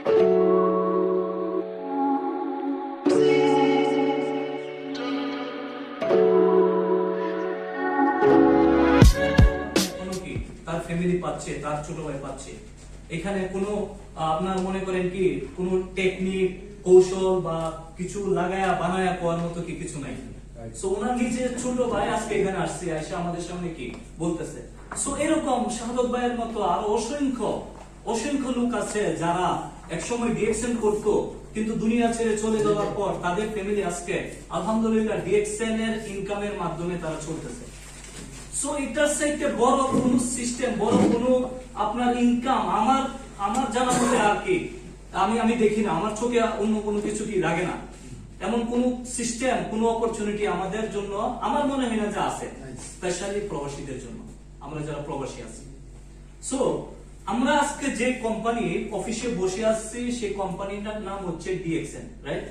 তার ফ্যামিলি পাচ্ছে, তার ছোট ভাই পাচ্ছে। এখানে কোনো আপনার মনে করেন কি কোনো টেকনিক কৌশল বা কিছু লাগায়া বানায়া কোয়ার মতো কি কিছু নাই। সো ওনার নিজের ছোট ভাই আজকে এখানে আসছে, এসে আমাদের সামনে কি বলতেছে। সো এরকম শাহাদত ভাইয়ের মতো আরো অসংখ্য লোক আছে যারা একসময় ডিএক্সএন করতো, কিন্তু দুনিয়া ছেড়ে চলে যাওয়ার পর তাদের ফ্যামিলি আজকে আলহামদুলিল্লাহ ডিএক্সএন এর ইনকামের মাধ্যমে তারা চলতেছে। সো এটার সাইতে বড় কোন সিস্টেম, বড় কোন আপনার ইনকাম আমার জানা মতে আর কি আমি দেখি না, আমার চোখে অন্য কোনো কিছু কি লাগে না। এমন কোন সিস্টেম, কোন অপরচুনিটি আমাদের জন্য আমার মনে হয় না যে আছে, স্পেশালি প্রবাসীদের জন্য, আমরা যারা প্রবাসী আছি। সো আমরা আজকে যে কোম্পানি অফিসে বসে আসছি সেই কোম্পানিটার নাম হচ্ছে ডিএক্সএন, রাইট?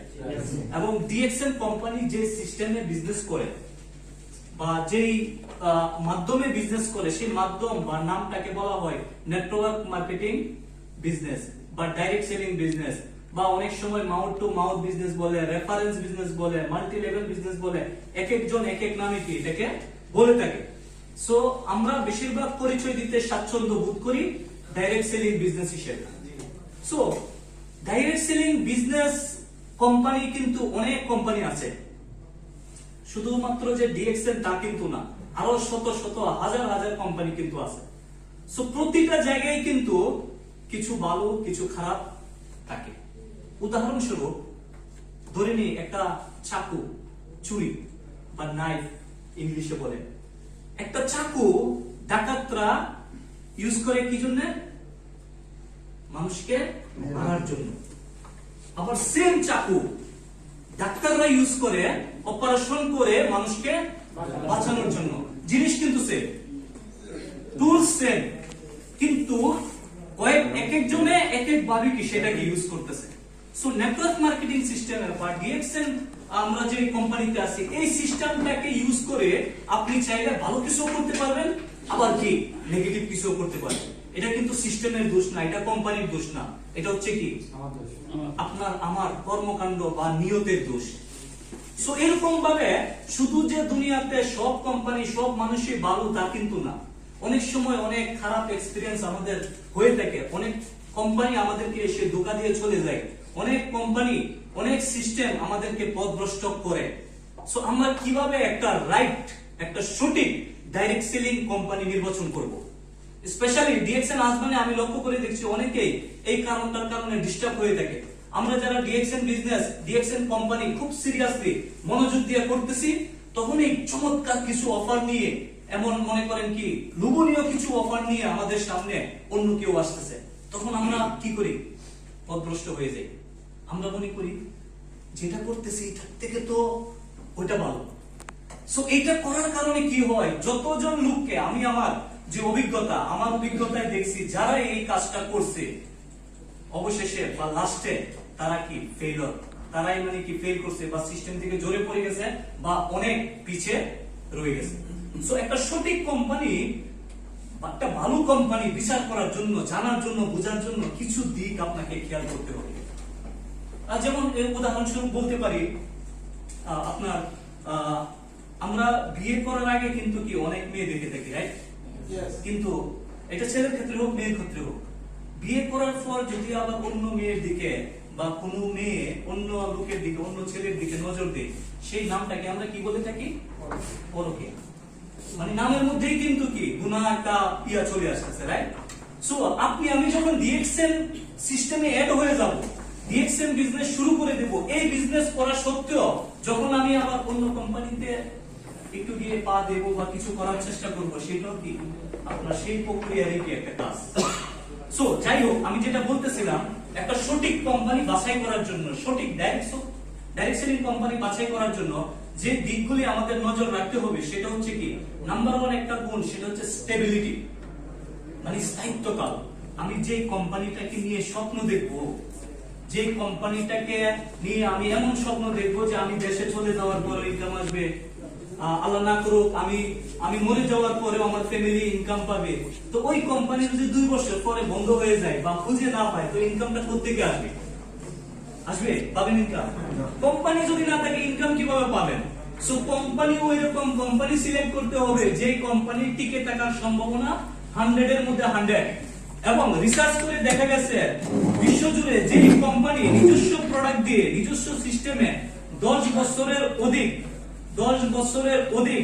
এবং ডিএক্সএন কোম্পানি যে সিস্টেমে বিজনেস করে বা যেই মাধ্যমে বিজনেস করে সেই মাধ্যম বা নামটাকে বলা হয় নেটওয়ার্ক মার্কেটিং বিজনেস বা ডাইরেক্ট সেলিং বিজনেস, বা অনেক সময় মাউথ টু মাউথ বিজনেস বলে, রেফারেন্স বিজনেস বলে, মাল্টি লেভেল বিজনেস বলে, এক একজন এক এক নামে কি এটাকে বলে থাকে। সো আমরা বেশিরভাগ পরিচয় দিতে স্বাচ্ছন্দ্য বোধ করি ডাইরেক্ট সেলিং বিজনেস হিসেবে। So direct selling business company কিন্তু অনেক কোম্পানি আছে, শুধুমাত্র যে ডিএক্সএন তা কিন্তু না, আরো শত শত হাজার কোম্পানি কিন্তু আছে। সো প্রতিটা জায়গায় কিন্তু কিছু ভালো কিছু খারাপ থাকে। উদাহরণস্বরূপ ধরে নিই একটা চাকু, ছুরি বা নাইফ ইংলিশে বলে, একটা চাকু ডাকাতরা ইউজ করে কি জন্য? মানুষকে মারার জন্য। আবার সেম চাকু ডাক্তাররা ইউজ করে অপারেশন করে মানুষকে বাঁচানোর জন্য। জিনিস কিন্তু সেম, টুলস সেম, কিন্তু এক একজনে এক এক ভাবে কি সেটাকে ইউজ করতেছে। সো নেটওয়ার্ক মার্কেটিং সিস্টেমের বা ডিএক্সএন আমরা যে কোম্পানিতে আছি এই সিস্টেমটাকে ইউজ করে আপনি চাইলে ভালো কিছু করতে পারবেন, আবার কি নেগেটিভ কিছু করতে পারবেন। এটা কিন্তু সিস্টেমের দোষ না, এটা কোম্পানির দোষ না, এটা হচ্ছে কি আপনার আমার কর্মকাণ্ড বা নিয়তের দোষ। সো এরকম ভাবে শুধু যে দুনিয়াতে সব কোম্পানি সব মানুষই ভালো তা কিন্তু না, অনেক সময় অনেক খারাপ এক্সপিরিয়েন্স আমাদের হয়ে থাকে। অনেক কোম্পানি আমাদেরকে এসে ধোঁকা দিয়ে চলে যায়, অনেক কোম্পানি অনেক সিস্টেম আমাদেরকে পথভ্রষ্ট করে। সো আমরা কিভাবে একটা রাইট, একটা সঠিক ডাইরেক্ট সেলিং কোম্পানি নির্বাচন করব? স্পেশালি ডিএক্সএন আসমানে আমি লক্ষ্য করে দেখছি অনেকেই এই কারণটার কারণে ডিস্টার্ব হয়ে থাকে। আমরা যারা ডিএক্সএন বিজনেস, ডিএক্সএন কোম্পানি খুব সিরিয়াসলি মনোযোগ দিয়ে করতেছি, তখন এই চমৎকার কিছু অফার নিয়ে, এমন মনে করেন কি লোভনীয় কিছু অফার নিয়ে আমাদের সামনে অন্য কেউ আসতেছে, তখন আমরা কি করি? পথভ্রষ্ট হয়ে যাই। আমরা মনে করি যেটা করতেছি তার থেকে তো ওইটা ভালো। সো এটা করার কারণে কি হয়, যতজন লোককে আমি আমার যে অভিজ্ঞতা, আমার অভিজ্ঞতায় দেখছি যারা এই কাজটা করছে অবশেষে বা লাস্টে তারা কি ফেইলর, তারাই মানে কি ফেল করছে বা সিস্টেম থেকে জোরে পড়ে গেছে বা অনেক পিছে রয়ে গেছে। সো একটা সঠিক কোম্পানি, একটা ভালো কোম্পানি বিচার করার জন্য, জানার জন্য, বোঝার জন্য কিছু দিক আপনাকে খেয়াল করতে হবে। যেমন উদাহরণস্বরূপ বলতে পারি, আপনার আমরা বিয়ে করার আগে কিন্তু কি অনেক মেয়ে দেখে থাকি, রাইট? কিন্তু এটা ছেলের ক্ষেত্রে হোক মেয়ের ক্ষেত্রে হোক, বিয়ে করার পর যদি আবার অন্য মেয়ের দিকে বা কোনো মেয়ে অন্য লোকের দিকে, অন্য ছেলের দিকে নজর দেয়, সেই নামটাকে আমরা কি বলে থাকি? পরকীয়া। মানে নামের মধ্যেই কিন্তু কি গুনাহ একটা ইয়া চলে আসছে, রাইট? সো আপনি আমি যখন ডিএক্সএন সিস্টেমে অ্যাড হয়ে যাব, ডিএক্সএন বিজনেস শুরু করে দেব, এই বিজনেস করা সত্ত্বেও যখন আমি আবার অন্য কোম্পানিতে একটু গিয়ে পা দেব বা কিছু করার চেষ্টা করব, সেটাও কি আপনার সেই প্রক্রিয়ারই কি একটা কাজ। সো যাই হোক, আমি যেটা বলতেছিলাম, একটা সঠিক কোম্পানি বাছাই করার জন্য, সঠিক ডাইরেক্ট সেলিং কোম্পানি বাছাই করার জন্য যে দিকগুলি আমাদের নজর রাখতে হবে সেটা হচ্ছে কি, নাম্বার 1 একটা গুণ, সেটা হচ্ছে স্টেবিলিটি, মানে স্থায়িত্বকাল। আমি যে কোম্পানিটাকে নিয়ে স্বপ্ন দেখব, যে কোম্পানিটাকে নিয়ে আমি এমন স্বপ্ন দেখব যে আমি দেশে চলে যাওয়ার পর ইনকাম আসবে আল্লাহ না করুক আমি আমি মরে যাওয়ার পরে আমার ফ্যামিলি ইনকাম পাবে, তো ওই কোম্পানি যদি 2 বছর পরে বন্ধ হয়ে যায় বা খুঁজে না পায়, তো ইনকামটা কোত্থেকে আসবে? আসবে? পাবেন ইনকাম? কোম্পানি যদি না থাকে ইনকাম কিভাবে পাবেন? সো কোম্পানি ওই রকম কোম্পানি সিলেক্ট করতে হবে যে কোম্পানি টিকে থাকার সম্ভাবনা 100 এর মধ্যে 100। এবং রিসার্চ করে দেখা গেছে বিশ্বজুড়ে যে কোম্পানি নিজস্ব প্রোডাক্ট দিয়ে নিজস্ব সিস্টেমে 10 বছরের অধিক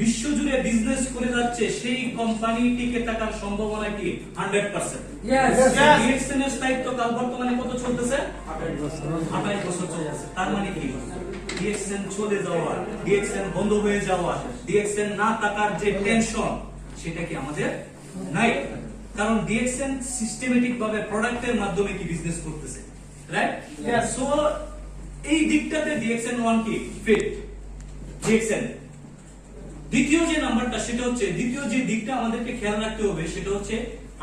বিশ্বজুড়ে বিজনেস করে যাচ্ছে, সেই কোম্পানি টিকে থাকার সম্ভাবনা কি 100%। ডিএক্সএন এর স্থায়িত্ব কাল বর্তমানে কত চলতেছে? 28 বছর চলতেছে। তার মানে কি? ডিএক্সএন চলে যাওয়া, ডিএক্সএন বন্ধ হয়ে যাওয়া, ডিএক্সএন না থাকার যে টেনশন, সেটা কি আমাদের নাই? কারণ ডিএক্সএন সিস্টেমেটিক ভাবে প্রোডাক্টের মাধ্যমে কি বিজনেস করতেছে, রাইট? সো এই দিকটাতে ডিএক্সএন 1 কি ফিট। ডিএক্সএন দ্বিতীয় যে নাম্বারটা, সেটা হচ্ছে দ্বিতীয় যে দিকটা আমাদেরকে খেয়াল রাখতে হবে, সেটা হচ্ছে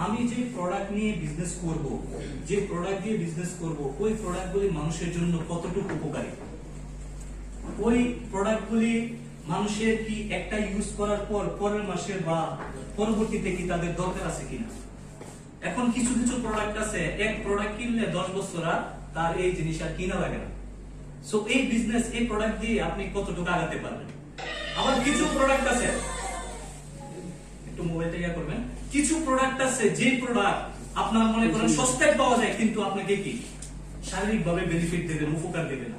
আমি যে প্রোডাক্ট নিয়ে বিজনেস করব, যে প্রোডাক্ট দিয়ে বিজনেস করব, ওই প্রোডাক্টগুলি মানুষের জন্য কতটুকু উপকারী, ওই প্রোডাক্টগুলি মানুষের কি একটা ইউজ করার পর পরের মাসে বা পরবর্তীতে কি তাদের দরকার আছে কিনা। এখন কিছু কিছু প্রোডাক্ট আছে, এক প্রোডাক্ট কিনলে 10 বছর আর তার এই জিনিস আর কিনা লাগে না। সো এই বিজনেস, এই প্রোডাক্ট দিয়ে আপনি কতটুকু আগাতে পারবেন। আবার কিছু প্রোডাক্ট আছে, একটু মোবাইলটা ইয়া করবেন, কিছু প্রোডাক্ট আছে যে প্রোডাক্ট আপনার মনে করেন সস্তায় পাওয়া যায়, কিন্তু আপনাকে কি শারীরিকভাবে বেনিফিট দেবে, উপকার দেবে না।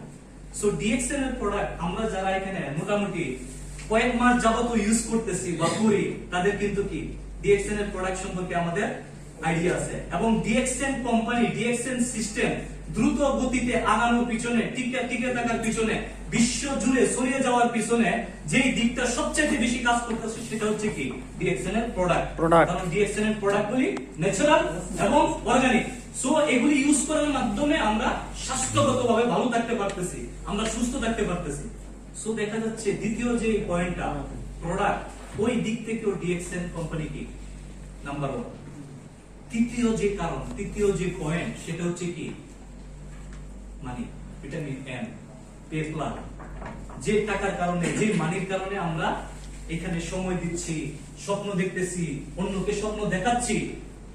সো ডিএক্সএন এর প্রোডাক্ট আমরা যারা এখানে মোটামুটি কয়েক মাস যাবত ইউজ করতেছি বা করি, তাদের কিন্তু কি ডিএক্সএন এর প্রোডাক্ট সম্পর্কে আমাদের আইডিয়া আছে। এবং ডিএক্সএন কোম্পানি, ডিএক্সএন সিস্টেম দ্রুত গতিতে আগানোর পিছনে, টিকে থাকার পিছনে, বিশ্ব জুড়ে ছড়িয়ে যাওয়ার পিছনে যেই দিকটা সবচেয়ে বেশি কাজ করতেছে, সেটা হচ্ছে কি ডিএক্সএন এর প্রোডাক্ট। কারণ ডিএক্সএন এর প্রোডাক্টগুলি ন্যাচারাল এবং অর্গানিক। সো এগুলি ইউজ করার মাধ্যমে আমরা স্বাস্থ্যগতভাবে ভালো থাকতে পারতেছি, আমরা সুস্থ থাকতে পারতেছি। সো দেখা যাচ্ছে দ্বিতীয় যে পয়েন্টটা প্রোডাক্ট, ওই দিক থেকেও ডিএক্সএন কোম্পানি কি নাম্বার 1। তৃতীয় যে কারণ, তৃতীয় যে পয়েন্ট, সেটা হচ্ছে কি মানি, ভিটামিন এম, পে প্লান। যে টাকার কারণে, যে মানির কারণে আমরা এখানে সময় দিচ্ছি, স্বপ্ন দেখতেছি, অন্যকে স্বপ্ন দেখাচ্ছি,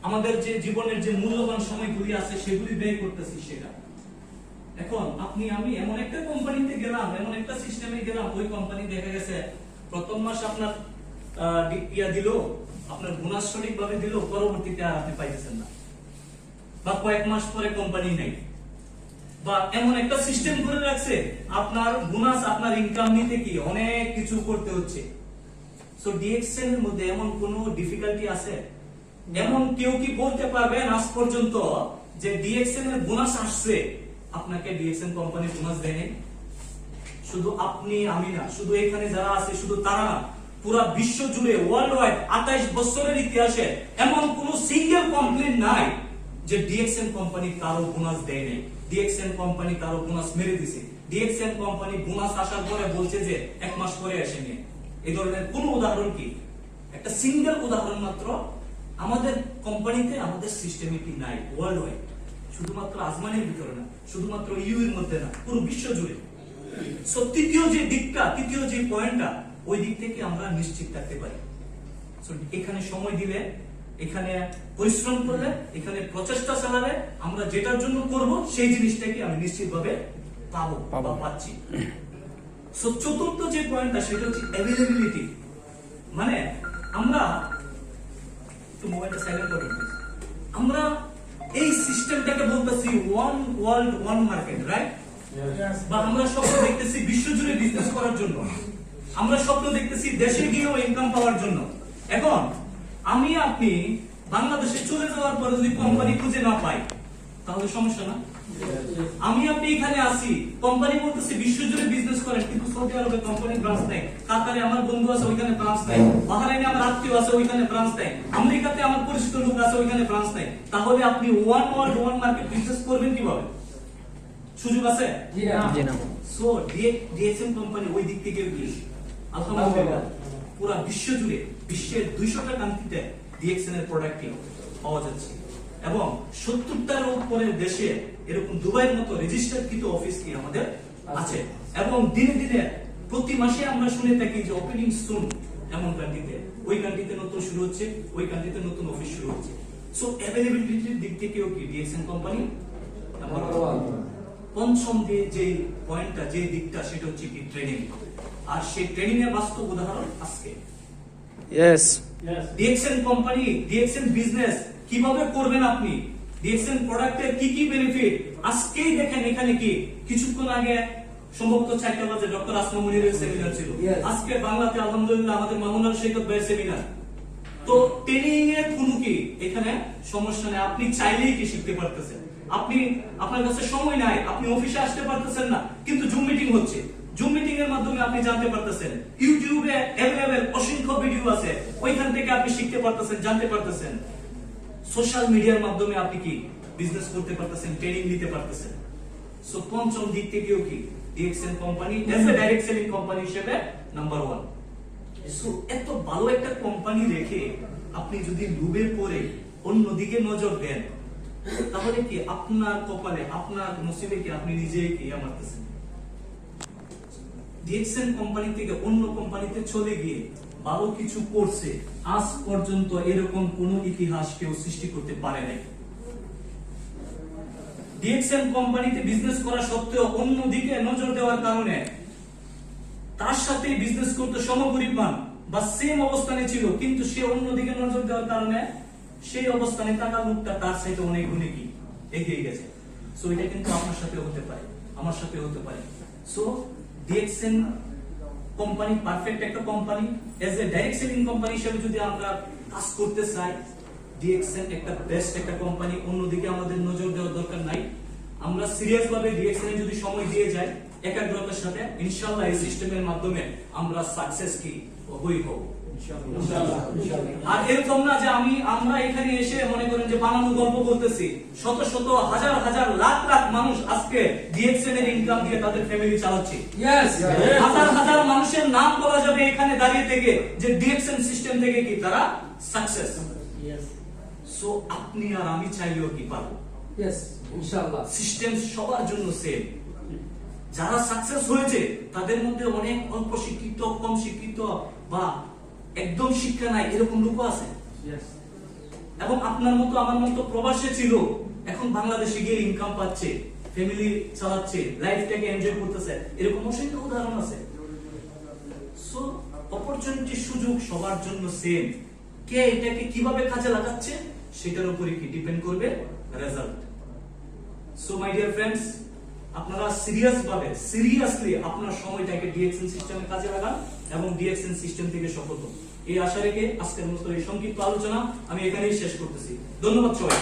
আমাদের যে জীবনের যে মূল্যবান সময়গুলি আছে সেগুলি ব্যয় করতেছি সেটা। এখন আপনি আমি এমন একটা কোম্পানিতে গেলাম, এমন একটা সিস্টেমে গেলাম, ওই কোম্পানি দেখা গেছে প্রথম মাস আপনার দিল, আপনার বোনাস সঠিকভাবে দিল, পরবর্তীতে আর আপনি পাইতেছেন না, বা কয়েক মাস পরে কোম্পানি নেই, বা এমন একটা সিস্টেম করে রাখছে আপনার বোনাস, আপনার ইনকাম নিতে কি অনেক কিছু করতে হচ্ছে। সো ডিএক্সএন এর মধ্যে এমন কোনো ডিফিকাল্টি আছে? এমন কেউ কি বলতে পারবেন আজ পর্যন্ত যে ডিএক্সএন এর বোনাস আসছে, আপনাকে ডিএক্সএন কোম্পানি বোনাস দেয়নি? শুধু আপনি আমি না, শুধু এখানে যারা আছে শুধু তারা না, পুরো বিশ্ব জুড়ে ওয়ার্ল্ড ওয়াইড 28 বছরের ইতিহাসে এমন কোন সিঙ্গেল কমপ্লেইন নাই যে ডিএক্সএন কোম্পানি কারো বোনাস দেয় নাই, ডিএক্সএন কোম্পানি কারো বোনাস মেরে দিছে, ডিএক্সএন কোম্পানি বোনাস আসার পরে বলছে যে 1 মাস পরে আসেনি। এই ধরনের কোন উদাহরণ কি? একটা সিঙ্গেল উদাহরণ মাত্র আমাদের কোম্পানিতে, আমাদের সিস্টেমে কি নাই ওয়ার্ল্ড ওয়াইড, শুধুমাত্র আজমানের ভিতরে না, শুধুমাত্র ইউ এর মধ্যে না, পুরো বিশ্ব জুড়ে। সো তৃতীয় যে দিকটা, তৃতীয় যে পয়েন্টটা, ওই দিক থেকে আমরা নিশ্চিত থাকতে পারি। সো এখানে সময় দিলে, এখানে পরিশ্রম করলে, এখানে প্রচেষ্টা চালালে আমরা যেটার জন্য করব সেই জিনিসটাকে আমি নিশ্চিতভাবে পাবো বা পাচ্ছি। সো চতুর্থ যে পয়েন্টটা, সেটা হচ্ছে অ্যাভেলেবিলিটি। মানে আমরা একটু মোবাইলটা সাইলেন্ট করে দিই, আমরা এই সিস্টেমটাকে বলতেছি one world one market, right? বা আমরা স্বপ্ন দেখতেছি বিশ্ব জুড়ে বিজনেস করার জন্য, আমরা স্বপ্ন দেখতেছি দেশে গিয়েও ইনকাম পাওয়ার জন্য। এখন আমি আপনি বাংলাদেশে চলে যাওয়ার পরে যদি কোম্পানি খুঁজে না পাই, তাহলে সমস্যা না? আমি আপনি এখানে আসি, কোম্পানি বলতেছে বিশ্ব জুড়ে বিজনেস করেন, কিন্তু সৌদি আরবে কোম্পানি ব্রাঞ্চ নাই, কাতারে আমার বন্ধু আছে ওইখানে ব্রাঞ্চ নাই, বাহরাইনে আমার আত্মীয় আছে ওইখানে ব্রাঞ্চ নাই, আমেরিকাতে আমার পরিচিত লোক আছে ওইখানে ব্রাঞ্চ নাই। তাহলে আপনি one world one market business করবেন কিভাবে? সুযোগ আছে? জি না। সো ডিএক্সএন কোম্পানি ওই দিক থেকে আলহামদুলিল্লাহ পুরো বিশ্ব জুড়ে, বিশ্বের 200টা কান্ট্রিতে ডিএক্সএন এর প্রোডাক্ট পাওয়া যাচ্ছে, এবং 70টার উপরে দেশে এরকম দুবাইয়ের মতো রেজিস্টারকৃত অফিস কি আমাদের আছে। এবং দিনে দিনে প্রতি মাসে আমরা শুনে থাকি যে ওপেনিং সুন এমন কান্ট্রিতে, ওই কান্ট্রিতে নতুন শুরু হচ্ছে, ওই কান্ট্রিতে নতুন অফিস শুরু হচ্ছে। সো অ্যাভেলেবিলিটির দিক থেকেও কি ডিএক্সএন কোম্পানি নাম্বার ওয়ান। পঞ্চম যে পয়েন্টটা, যে দিকটা, সেটা হচ্ছে কি ট্রেনিং। আর সেই ট্রেনিং এর বাস্তব উদাহরণ আজকে। Yes. DXN company, DXN business কিভাবে করবেন আপনি, ডিএক্সএন প্রোডাক্টের কি কি বেনিফিট আজকেই দেখেন। এখানে কি কিছুক্ষণ আগে সম্ভবত 4টা বাজে ডক্টর আসমা মুনিরের সেমিনার ছিল। আজকে বাংলাতে আলহামদুলিল্লাহ আমাদের মামুনুল সৈকত ভাইয়ের সেমিনার। তো ট্রেনিং এর কোনো কি এখানে সমস্যা নেই, আপনি চাইলেই কি শিখতে পারতেছেন। আপনি আপনার কাছে সময় নাই, আপনি অফিসে আসতে পারতেছেন না, কিন্তু জুম মিটিং হচ্ছে, জুম মিটিং এর মাধ্যমে আপনি জানতে পারতেছেন। ইউটিউবে অ্যাভেলেবেল অসংখ্য ভিডিও আছে, ওইখান থেকে আপনি শিখতে পারতেছেন, জানতে পারতেছেন। সোশ্যাল মিডিয়ার মাধ্যমে আপনি কি বিজনেস করতে পারতেছেন, ট্রেনিং নিতে পারতেছেন। সো পঞ্চম দিক থেকেও কি DXN company as a direct selling company হিসেবে নাম্বার ওয়ান। সো এত ভালো একটা কোম্পানি রেখে আপনি যদি লুবে পড়ে অন্যদিকে নজর দেন, তাহলে কি আপনার কপালে, আপনার নসিবে কি আপনি নিজেই কি মারতেছেন। ডিএক্সএন কোম্পানি থেকে অন্য কোম্পানিতে চলে গিয়ে ভালো কিছু করছে, আজ পর্যন্ত এরকম কোন ইতিহাস কেউ সৃষ্টি করতে পারে নাই। ডিএক্সএন কোম্পানিতে বিজনেস করা সত্ত্বেও অন্যদিকে নজর দেওয়ার কারণে তার সাথে বিজনেস করতে সমপরিমাণ বা সেম অবস্থানে ছিল, কিন্তু সে অন্যদিকে নজর দেওয়ার কারণে সেই অবস্থানে থাকা লোকটা তার সাথে অনেক গুণে কি এগিয়ে গেছে। সো এটা কিন্তু আপনার সাথে হতে পারে, আমার সাথে হতে পারে। সো ডিএক্সএন কোম্পানি পারফেক্ট একটা company, as a direct selling company হিসেবে যদি আমরা কাজ করতে চাই, ডিএক্সএন একটা বেস্ট একটা কোম্পানি, অন্যদিকে আমাদের নজর দেওয়ার দরকার নাই। আমরা সিরিয়াস ভাবে ডিএক্সএন এ যদি সময় দিয়ে যাই একাগ্রতার সাথে, ইনশাআল্লাহ এই সিস্টেমের মাধ্যমে আমরা সাকসেস কি হই হব ইনশাআল্লাহ। আর এরকম না যে আমরা এখানে এসে মনে করেন যে বানানো গল্প বলতেছি। শত শত হাজার হাজার লাখ লাখ মানুষ আজকে ডিএক্সএন এর ইনকাম দিয়ে তাদের ফ্যামিলি চালাচ্ছে। হাজার হাজার মানুষের নাম বলা যাবে এখানে দাঁড়িয়ে থেকে যে ডিএক্সএন সিস্টেম থেকে কি তারা সাকসেস। সো আপনি আর আমি চাইলেও কি পারবো ইনশাআল্লাহ। সিস্টেম সবার জন্য সেম। যারা সাকসেস হয়েছে তাদের মধ্যে অনেক অল্প শিক্ষিত, কম শিক্ষিত বা একদম শিক্ষা নাই এরকম লোক আছে। এবং আপনার মতো আমার মতো প্রবাসে ছিল, এখন বাংলাদেশে গিয়ে ইনকাম পাচ্ছে, ফ্যামিলি চালাচ্ছে, লাইফটাকে এনজয় করতেছে, এরকম অসংখ্য উদাহরণ আছে। সো অপরচুনিটি, সুযোগ সবার জন্য সেম। কে এটাকে কিভাবে কাজে লাগাচ্ছে সেটার উপরে কি ডিপেন্ড করবে result. So my dear friends, আপনারা সিরিয়াসলি আপনার সময়টাকে ডিএক্সএন সিস্টেমে কাজে লাগান এবং ডিএক্সএন সিস্টেম থেকে সফল হন। এই আশা রেখে আজকের মতো এই সংক্ষিপ্ত আলোচনা আমি এখানেই শেষ করতেছি। ধন্যবাদ সবাই।